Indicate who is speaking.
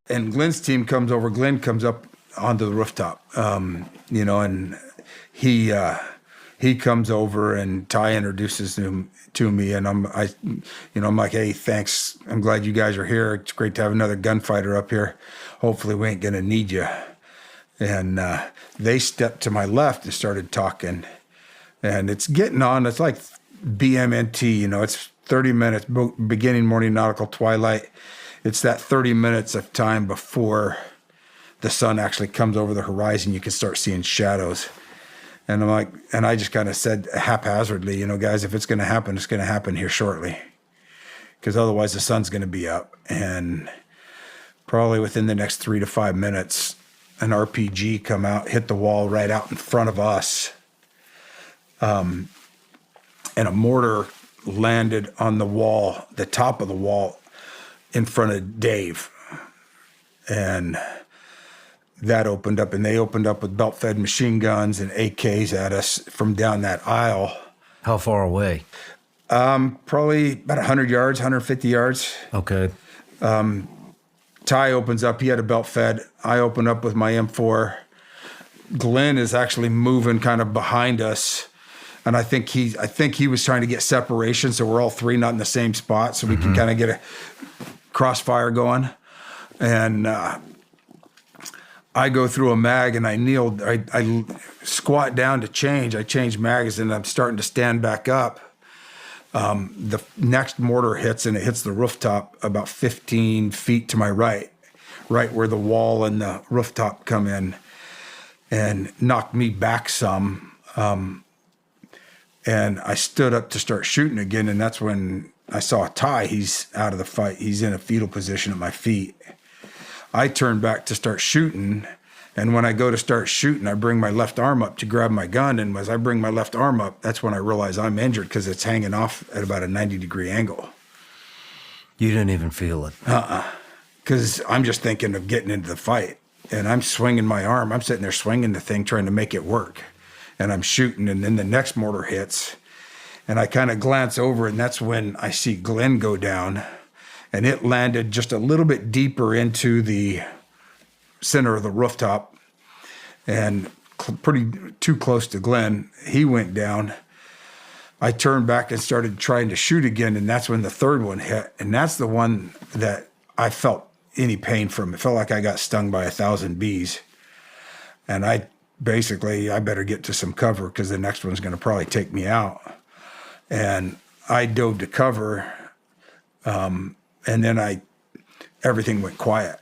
Speaker 1: And Glen's team comes over. Glen comes up onto the rooftop, and he comes over, and Ty introduces him to me, and I'm like, hey, thanks. I'm glad you guys are here. It's great to have another gunfighter up here. Hopefully we ain't gonna need you. And they stepped to my left and started talking, and it's getting on. It's like BMNT, it's 30 minutes, beginning morning nautical twilight. It's that 30 minutes of time before the sun actually comes over the horizon. You can start seeing shadows. And I'm like, and I just kind of said haphazardly, guys, if it's going to happen, it's going to happen here shortly. Because otherwise the sun's going to be up. And probably within the next 3 to 5 minutes, an RPG come out, hit the wall right out in front of us. And a mortar landed on the wall, the top of the wall, in front of Dave. And that opened up, and they opened up with belt-fed machine guns and AKs at us from down that aisle.
Speaker 2: How far away?
Speaker 1: Probably about 100 yards, 150 yards.
Speaker 2: Okay.
Speaker 1: Ty opens up. He had a belt-fed. I open up with my M4. Glen is actually moving kind of behind us. And I think he was trying to get separation, so we're all three not in the same spot, so we can kind of get a crossfire going. And I go through a mag, and I kneel. I squat down to change. I change mags, and I'm starting to stand back up. The next mortar hits, and it hits the rooftop about 15 feet to my right where the wall and the rooftop come in, and knocked me back some. And I stood up to start shooting again, and that's when I saw Ty. He's out of the fight. He's in a fetal position at my feet. I turn back to start shooting, and when I go to start shooting, I bring my left arm up to grab my gun, and as I bring my left arm up, that's when I realize I'm injured because it's hanging off at about a 90-degree angle.
Speaker 2: You didn't even feel it?
Speaker 1: Because I'm just thinking of getting into the fight, and I'm swinging my arm. I'm sitting there swinging the thing, trying to make it work. And I'm shooting, and then the next mortar hits, and I kind of glance over, and that's when I see Glen go down, and it landed just a little bit deeper into the center of the rooftop, and pretty too close to Glen. He went down. I turned back and started trying to shoot again, and that's when the third one hit, and that's the one that I felt any pain from. It felt like I got stung by 1,000 bees, and I better get to some cover because the next one's going to probably take me out. And I dove to cover, and then everything went quiet.